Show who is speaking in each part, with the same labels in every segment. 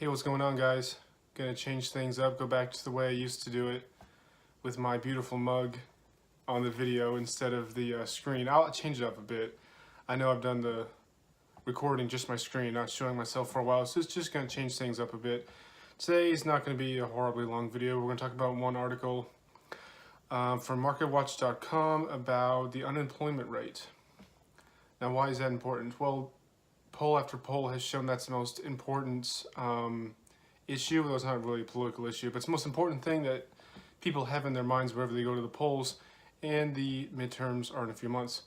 Speaker 1: Hey, what's going on, guys? Gonna change things up, go back to the way I used to do it with my beautiful mug on the video instead of the screen. I'll change it up a bit. I know I've done the recording just my screen, not showing myself for a while, so it's just gonna change things up a bit. Today is not gonna be a horribly long video. We're gonna talk about one article from MarketWatch.com about the unemployment rate. Now, why is that important? Well, poll after poll has shown that's the most important issue. Well, it's not really a political issue, but it's the most important thing that people have in their minds whenever they go to the polls, and the midterms are in a few months.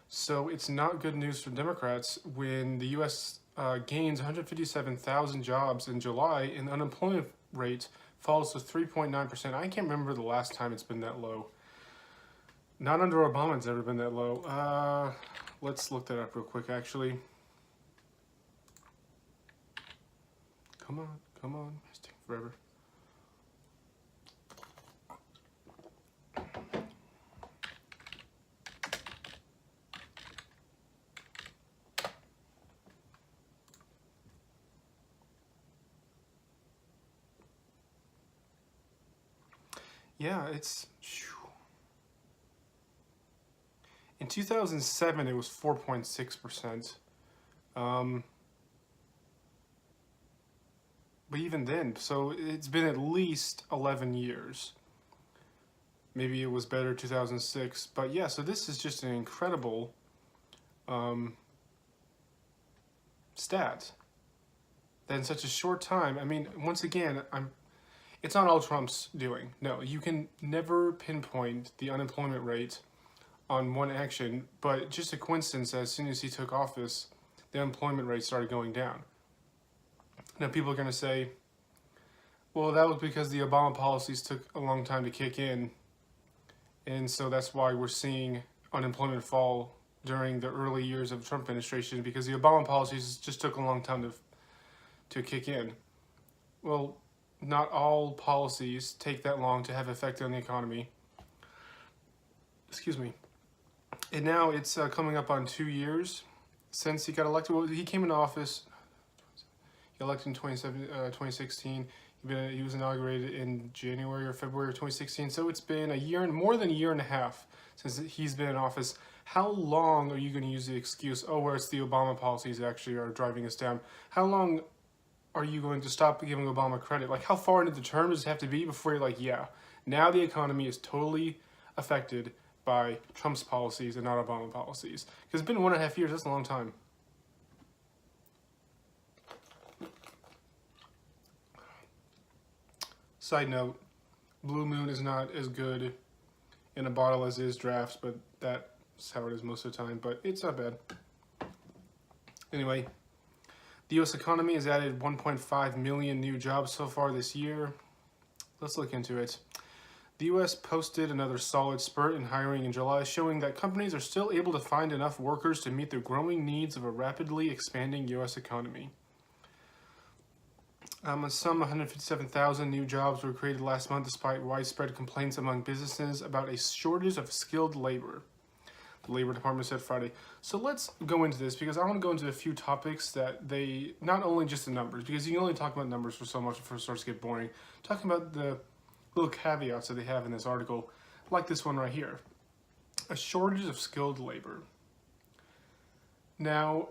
Speaker 1: So it's not good news for Democrats when the U.S. Gains 157,000 jobs in July and the unemployment rate falls to 3.9%. I can't remember the last time it's been that low. Not under Obama, it's ever been that low. Let's look that up real quick, actually. Come on, it's taking forever. Yeah, it's... In 2007, it was 4.6%. But even then, so it's been at least 11 years. Maybe it was better 2006, but yeah, so this is just an incredible stat. That in such a short time, I mean, once again, it's not all Trump's doing. No, you can never pinpoint the unemployment rate on one action, but just a coincidence, as soon as he took office, the unemployment rate started going down. Now, people are going to say, well, that was because the Obama policies took a long time to kick in, and so that's why we're seeing unemployment fall during the early years of the Trump administration, because the Obama policies just took a long time to kick in. Well, not all policies take that long to have effect on the economy. Excuse me. And now it's coming up on 2 years since he got elected. Well, he came into office, he elected in 2016. He was inaugurated in January or February of 2016. So it's been a year and more than a year and a half since he's been in office. How long are you going to use the excuse, oh, well, it's the Obama policies actually are driving us down? How long are you going to stop giving Obama credit? Like, how far into the term does it have to be before you're like, yeah, now the economy is totally affected by Trump's policies and not Obama policies? Because it's been 1.5 years, that's a long time. Side note, Blue Moon is not as good in a bottle as is drafts, but that's how it is most of the time, but it's not bad. Anyway, the U.S. economy has added 1.5 million new jobs so far this year. Let's look into it. The U.S. posted another solid spurt in hiring in July, showing that companies are still able to find enough workers to meet the growing needs of a rapidly expanding U.S. economy. Some 157,000 new jobs were created last month despite widespread complaints among businesses about a shortage of skilled labor, the Labor Department said Friday. So let's go into this, because I want to go into a few topics that they, not only just the numbers, because you can only talk about numbers for so much before it starts to get boring. Talking about the little caveats that they have in this article, like this one right here. A shortage of skilled labor. Now,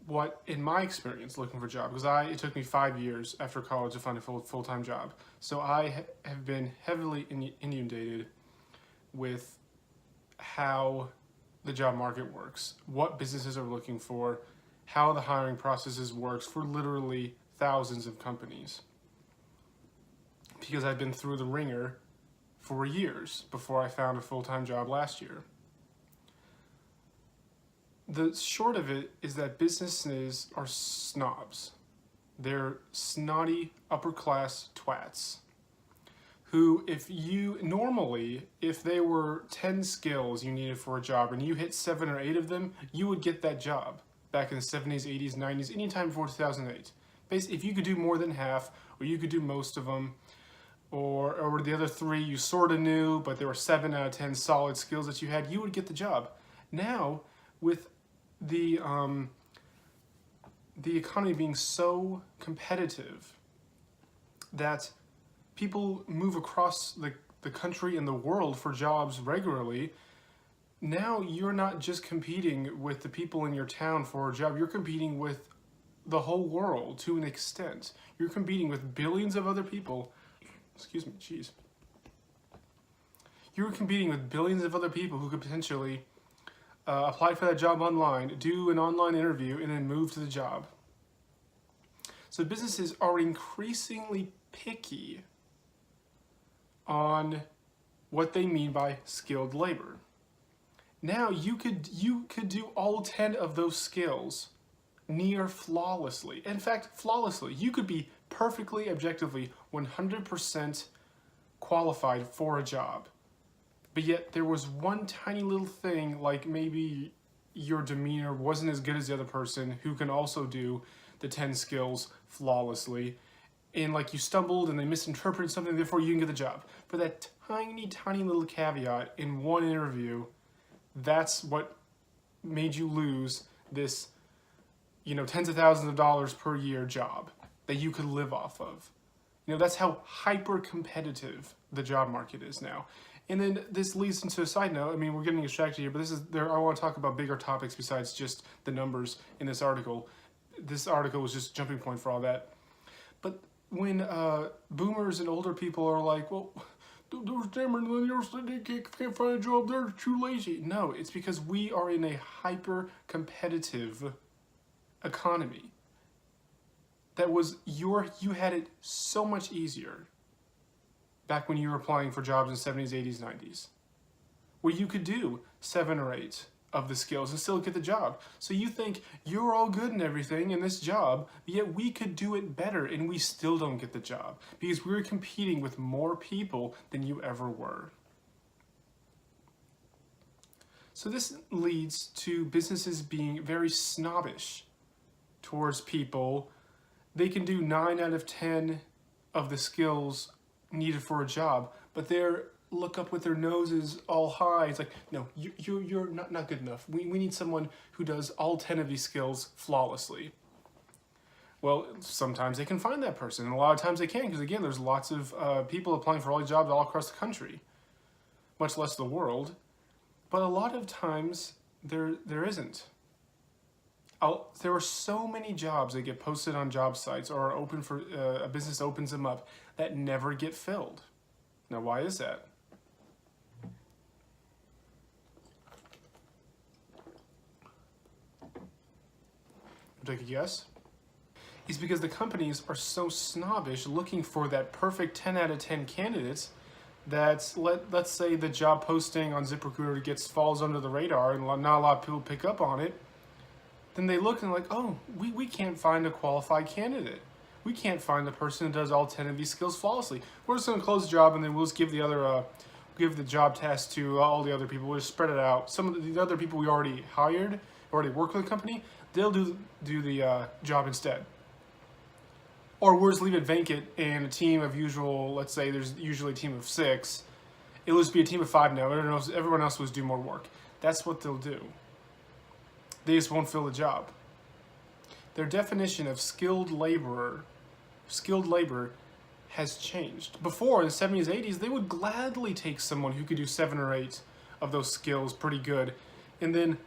Speaker 1: what, in my experience looking for a job, because it took me 5 years after college to find a full-time job, so I have been heavily inundated with how the job market works, what businesses are looking for, how the hiring processes works for literally thousands of companies. Because I've been through the ringer for years before I found a full-time job last year. The short of it is that businesses are snobs. They're snotty upper-class twats who, if there were 10 skills you needed for a job and you hit 7 or 8 of them, you would get that job back in the 70s, 80s, 90s, anytime before 2008. Basically, if you could do more than half, or you could do most of them, or the other 3 you sort of knew, but there were 7 out of 10 solid skills that you had, you would get the job. Now, with the the economy being so competitive that people move across the country and the world for jobs regularly, now you're not just competing with the people in your town for a job, you're competing with the whole world to an extent. You're competing with billions of other people. Excuse me, jeez. You're competing with billions of other people who could potentially apply for that job online, do an online interview, and then move to the job. So businesses are increasingly picky on what they mean by skilled labor. Now you could do all 10 of those skills near flawlessly. In fact, flawlessly. You could be perfectly, objectively, 100% qualified for a job. But yet there was one tiny little thing, like maybe your demeanor wasn't as good as the other person who can also do the 10 skills flawlessly. And like you stumbled and they misinterpreted something, therefore you didn't get the job. For that tiny little caveat in one interview, that's what made you lose this, tens of thousands of dollars per year job that you could live off of. That's how hyper competitive the job market is now. And then this leads into a side note. I mean, we're getting distracted here, but I want to talk about bigger topics besides just the numbers in this article. This article was just a jumping point for all that. But when boomers and older people are like, well, those damn millennials, they can't find a job, they're too lazy. No, it's because we are in a hyper-competitive economy. You had it so much easier back when you were applying for jobs in the 70s, 80s, 90s, where you could do 7 or 8 of the skills and still get the job. So you think you're all good and everything in this job, yet we could do it better and we still don't get the job because we're competing with more people than you ever were. So this leads to businesses being very snobbish towards people. They can do 9 out of 10 of the skills needed for a job, but they're look up with their noses all high. It's like, no, you're not good enough. We need someone who does all 10 of these skills flawlessly. Well, sometimes they can find that person, and a lot of times they can, because again, there's lots of people applying for all these jobs all across the country, much less the world. But a lot of times there isn't. There are so many jobs that get posted on job sites or are open for a business opens them up that never get filled. Now, why is that? Take a guess? It's because the companies are so snobbish looking for that perfect 10 out of 10 candidates that let's say the job posting on ZipRecruiter falls under the radar and not a lot of people pick up on it. Then they look and like, oh, we can't find a qualified candidate. We can't find the person who does all 10 of these skills flawlessly. We're just going to close the job and then we'll just give the job test to all the other people. We'll just spread it out. Some of the other people we already hired, already work with the company, they'll do the job instead. Or we'll just leave it vacant and a team of let's say there's usually a team of 6. It'll just be a team of 5 now. Everyone else will do more work. That's what they'll do. They just won't fill the job. Their definition of skilled labor has changed. Before, in the 70s, 80s, they would gladly take someone who could do 7 or 8 of those skills pretty good, and then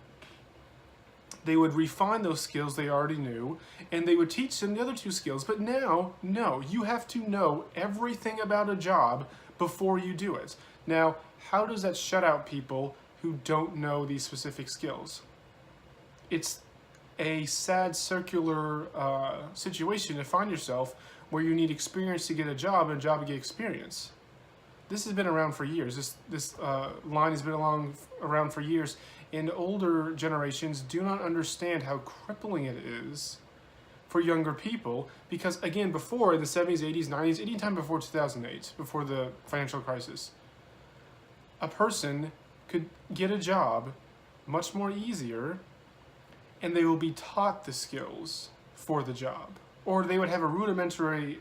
Speaker 1: they would refine those skills they already knew, and they would teach them the other 2 skills. But now, no, you have to know everything about a job before you do it. Now, how does that shut out people who don't know these specific skills? It's a sad circular situation to find yourself where you need experience to get a job and a job to get experience. This has been around for years. This line has been around for years, and older generations do not understand how crippling it is for younger people because, again, before in the 70s, 80s, 90s, anytime before 2008, before the financial crisis, a person could get a job much more easier and they will be taught the skills for the job. Or they would have a rudimentary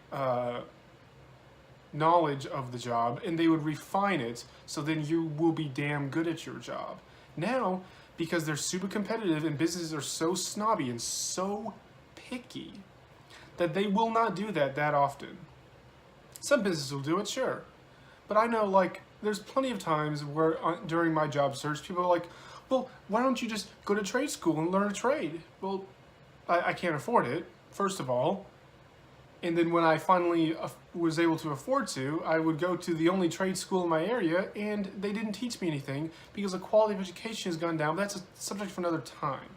Speaker 1: knowledge of the job and they would refine it so then you will be damn good at your job. Now, because they're super competitive and businesses are so snobby and so picky that they will not do that often. Some businesses will do it, sure. But I know, like, there's plenty of times where during my job search, people are like, well, why don't you just go to trade school and learn a trade? Well, I can't afford it, first of all. And then when I finally was able to afford to, I would go to the only trade school in my area, and they didn't teach me anything because the quality of education has gone down. But that's a subject for another time.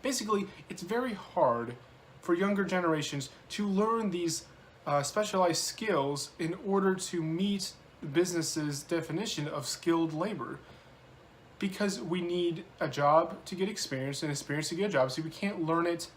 Speaker 1: Basically, it's very hard for younger generations to learn these specialized skills in order to meet the business's definition of skilled labor. Because we need a job to get experience and experience to get a job, so we can't learn it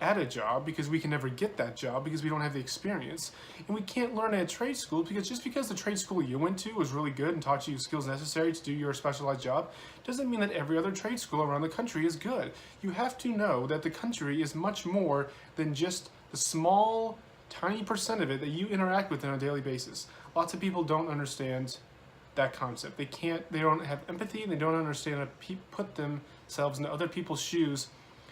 Speaker 1: at a job because we can never get that job because we don't have the experience. And we can't learn at trade school because just because the trade school you went to was really good and taught you skills necessary to do your specialized job doesn't mean that every other trade school around the country is good. You have to know that the country is much more than just the small, tiny percent of it that you interact with on a daily basis. Lots of people don't understand that concept. They don't have empathy, and they don't understand how to put themselves into other people's shoes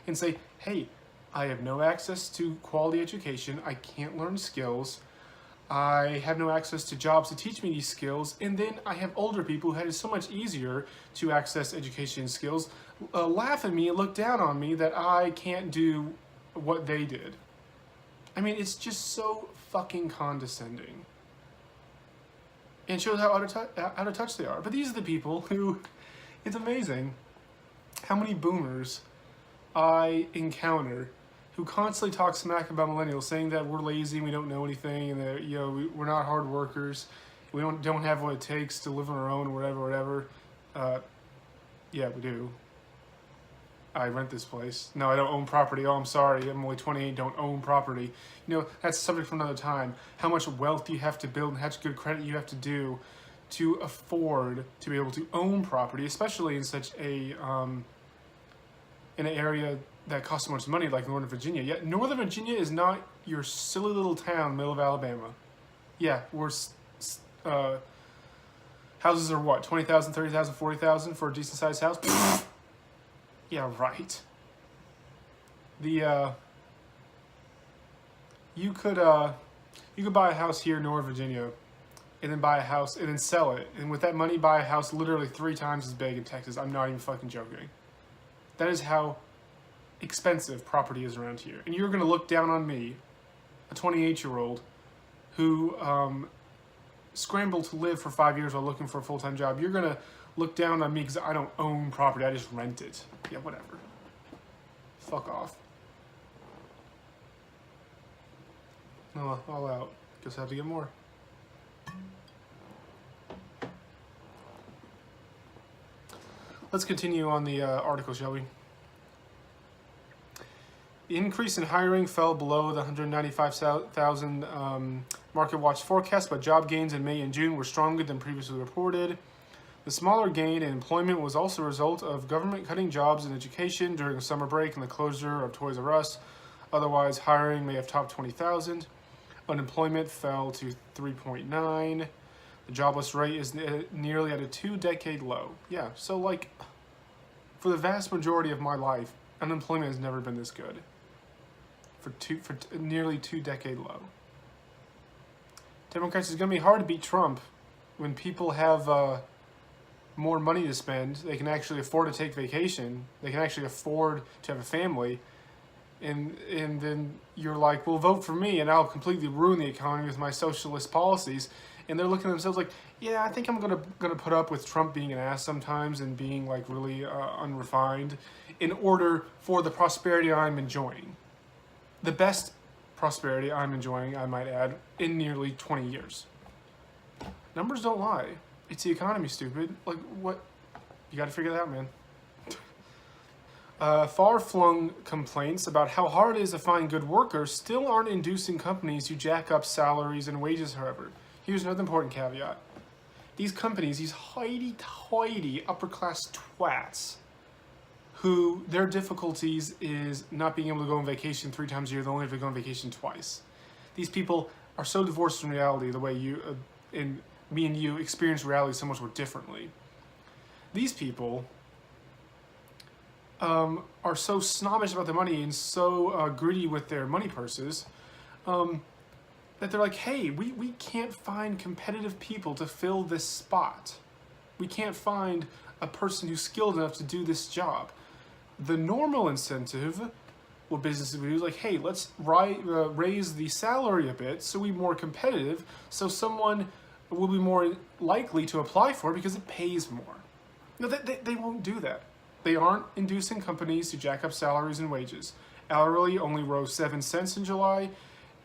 Speaker 1: and say, hey, I have no access to quality education, I can't learn skills, I have no access to jobs to teach me these skills, and then I have older people who had it so much easier to access education skills, laugh at me and look down on me that I can't do what they did. I mean, it's just so fucking condescending. And shows how out of touch they are. But these are the people who, it's amazing how many boomers I encounter who constantly talk smack about millennials, saying that we're lazy, we don't know anything, and that, you know, we're not hard workers, we don't have what it takes to live on our own, whatever. Yeah, we do. I rent this place. No, I don't own property. Oh, I'm sorry, I'm only 28, don't own property. You know, that's a subject for another time. How much wealth you have to build and how much good credit you have to do to afford to be able to own property, especially in such a, in an area that costs so much money like Northern Virginia. Yet Northern Virginia is not your silly little town, middle of Alabama. Yeah, we're, houses are what, 20,000, 30,000, 40,000 for a decent sized house? Yeah, right. The, you could buy a house here in Northern Virginia and then buy a house and then sell it. And with that money, buy a house literally 3 times as big in Texas. I'm not even fucking joking. That is how expensive property is around here. And you're going to look down on me, a 28-year-old, who scrambled to live for 5 years while looking for a full-time job. You're going to look down on me because I don't own property. I just rent it. Yeah, whatever. Fuck off. No, all out. Guess I have to get more. Let's continue on the article, shall we? The increase in hiring fell below the 195,000 Market Watch forecast, but job gains in May and June were stronger than previously reported. The smaller gain in employment was also a result of government cutting jobs in education during the summer break and the closure of Toys R Us. Otherwise, hiring may have topped 20,000. Unemployment fell to 3.9. The jobless rate is nearly at a 2-decade low. Yeah, so like, for the vast majority of my life, unemployment has never been this good. For nearly 2-decade low. Democrats, it's going to be hard to beat Trump when people have more money to spend. They can actually afford to take vacation. They can actually afford to have a family. And then you're like, well, vote for me and I'll completely ruin the economy with my socialist policies. And they're looking at themselves like, yeah, I think I'm gonna put up with Trump being an ass sometimes and being like really unrefined in order for the prosperity I'm enjoying. The best prosperity I'm enjoying, I might add, in nearly 20 years. Numbers don't lie. It's the economy, stupid. Like, what? You gotta figure that out, man. Far-flung complaints about how hard it is to find good workers still aren't inducing companies to jack up salaries and wages, however. Here's another important caveat. These companies, these hoity-toity upper-class twats, who their difficulties is not being able to go on vacation 3 times a year, they only have to go on vacation twice. These people are so divorced from reality the way you and me and you experience reality so much more differently. These people are so snobbish about their money and so greedy with their money purses, that they're like, hey, we can't find competitive people to fill this spot. We can't find a person who's skilled enough to do this job. The normal incentive, what businesses would do is like, hey, let's raise the salary a bit so we're more competitive, so someone will be more likely to apply for it because it pays more. No, they won't do that. They aren't inducing companies to jack up salaries and wages. Hourly only rose 7 cents in July,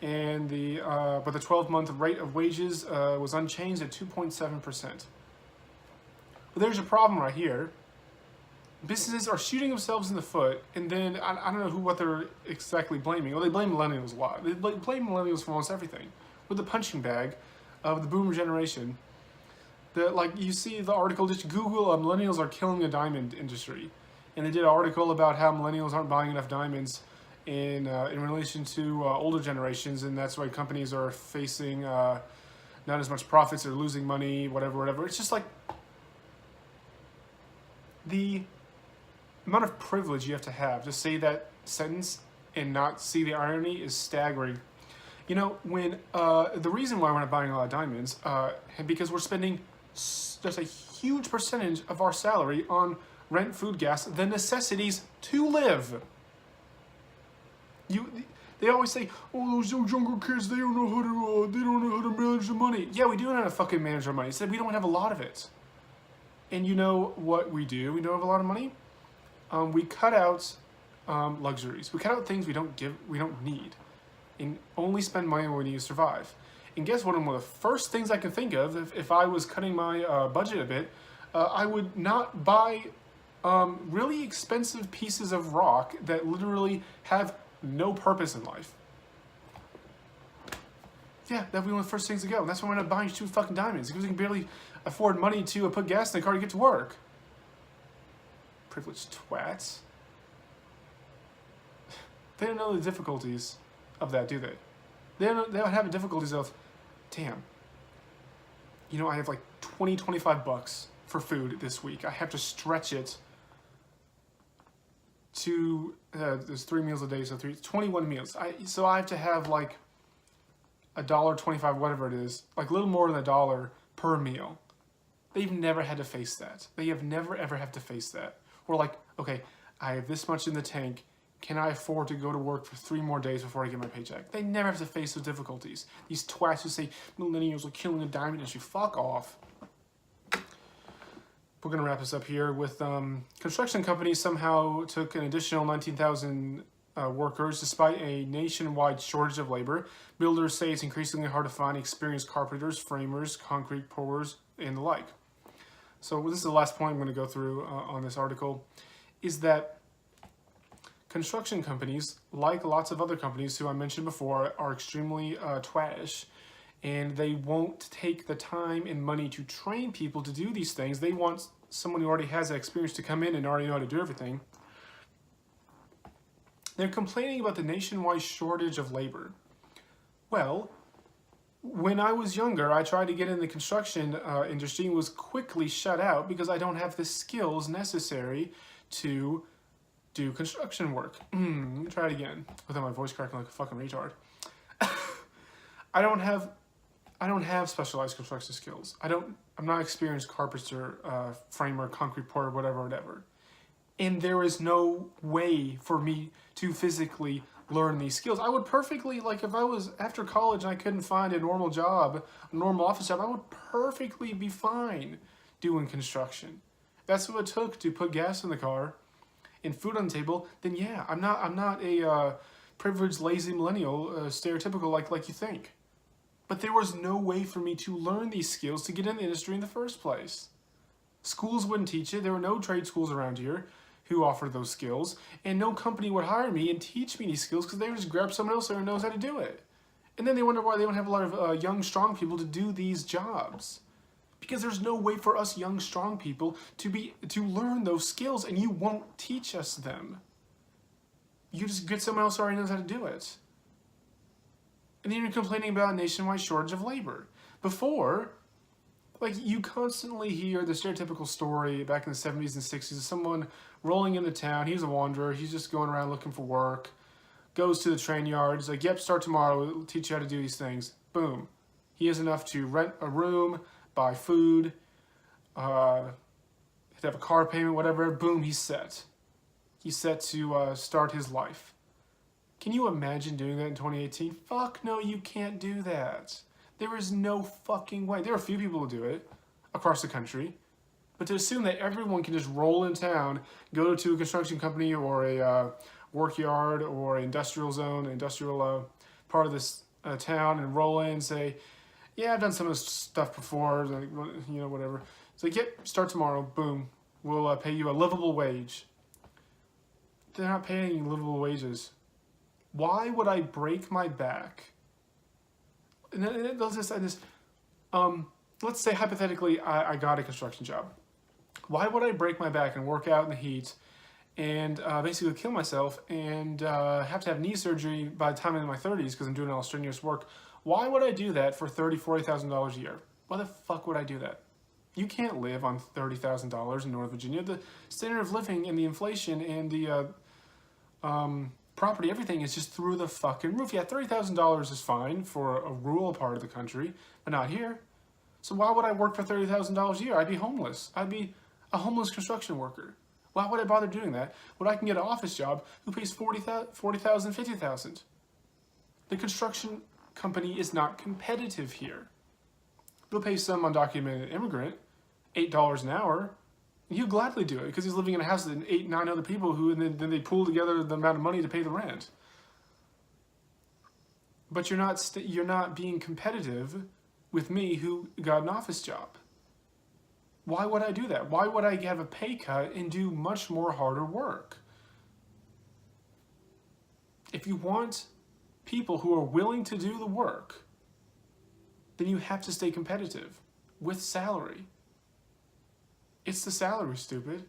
Speaker 1: and but the 12-month rate of wages was unchanged at 2.7%. But there's a problem right here. Businesses are shooting themselves in the foot, and then I don't know what they're exactly blaming. Well, they blame millennials a lot. They blame millennials for almost everything. With the punching bag of the boomer generation, like you see the article, just Google millennials are killing the diamond industry, and they did an article about how millennials aren't buying enough diamonds in relation to older generations, and that's why companies are facing not as much profits, or losing money, whatever. It's just like the amount of privilege you have to say that sentence and not see the irony is staggering. You know, when the reason why we're not buying a lot of diamonds, because we're spending just a huge percentage of our salary on rent, food, gas, the necessities to live. They always say, "Oh, those younger kids, they don't know how to manage the money." Yeah, we do know how to fucking manage our money. It's that we don't have a lot of it. And you know what we do? We don't have a lot of money. We cut out luxuries. We cut out things we don't need, and only spend money when we need to survive. And guess what? One of the first things I can think of, if I was cutting my budget a bit, I would not buy really expensive pieces of rock that literally have no purpose in life. Yeah, that'd be one of the first things to go. And that's why we're not buying 2 fucking diamonds, because we can barely afford money to put gas in the car to get to work. Privileged twats. They don't know the difficulties of that, do they? They don't have the difficulties of, damn, you know, I have like 25 bucks for food this week. I have to stretch it to, there's 3 meals a day, so 21 meals. So I have to have like $1.25, whatever it is, like a little more than $1 per meal. They've never had to face that. They have never ever have to face that. We're like, okay, I have this much in the tank. Can I afford to go to work for 3 more days before I get my paycheck? They never have to face those difficulties. These twats who say millennials are killing the diamond industry. Fuck off. We're going to wrap this up here with construction companies somehow took an additional 19,000 workers despite a nationwide shortage of labor. Builders say it's increasingly hard to find experienced carpenters, framers, concrete pourers, and the like. So this is the last point I'm going to go through on this article, is that construction companies, like lots of other companies who I mentioned before, are extremely twattish, and they won't take the time and money to train people to do these things. They want someone who already has that experience to come in and already know how to do everything. They're complaining about the nationwide shortage of labor. Well, when I was younger, I tried to get in the construction industry and was quickly shut out because I don't have the skills necessary to do construction work. Let me try it again without my voice cracking like a fucking retard. I don't have specialized construction skills. I'm not experienced carpenter, framer, concrete pourer, whatever. And there is no way for me to physically learn these skills. I would perfectly, like if I was after college and I couldn't find a normal job, a normal office job, I would perfectly be fine doing construction. That's what it took to put gas in the car and food on the table. Then yeah, I'm not a privileged, lazy millennial, stereotypical like you think. But there was no way for me to learn these skills to get in the industry in the first place. Schools wouldn't teach it. There were no trade schools around here who offered those skills, and no company would hire me and teach me these skills because they would just grab someone else there who knows how to do it. And then they wonder why they don't have a lot of young, strong people to do these jobs. Because there's no way for us young, strong people to learn those skills, and you won't teach us them. You just get someone else who already knows how to do it. And then you're complaining about a nationwide shortage of labor. Before, Like, you constantly hear the stereotypical story back in the 70s and 60s of someone rolling into town. He's a wanderer. He's just going around looking for work. Goes to the train yard. He's like, yep, start tomorrow. We'll teach you how to do these things. Boom. He has enough to rent a room, buy food, have a car payment, whatever. Boom, he's set. He's set to start his life. Can you imagine doing that in 2018? Fuck no, you can't do that. There is no fucking way. There are a few people who do it across the country. But to assume that everyone can just roll in town, go to a construction company or a work yard or industrial zone, industrial part of this town, and roll in and say, yeah, I've done some of this stuff before, like, you know, whatever. It's like, yep, start tomorrow, boom. We'll pay you a livable wage. They're not paying you livable wages. Why would I break my back? And let's say hypothetically I got a construction job. Why would I break my back and work out in the heat and basically kill myself and have to have knee surgery by the time I'm in my 30s because I'm doing all strenuous work? Why would I do that for $30,000, $40,000 a year? Why the fuck would I do that? You can't live on $30,000 in North Virginia. The standard of living and the inflation and the property, everything is just through the fucking roof. Yeah, $30,000 is fine for a rural part of the country, but not here. So why would I work for $30,000 a year? I'd be homeless. I'd be a homeless construction worker. Why would I bother doing that when I can get an office job who pays $40,000, $50,000? The construction company is not competitive here. They'll pay some undocumented immigrant $8 an hour. He'll gladly do it because he's living in a house with 8, 9 other people who, and then they pool together the amount of money to pay the rent. But you're not being competitive with me who got an office job. Why would I do that? Why would I have a pay cut and do much more harder work? If you want people who are willing to do the work, then you have to stay competitive with salary. It's the salary, stupid.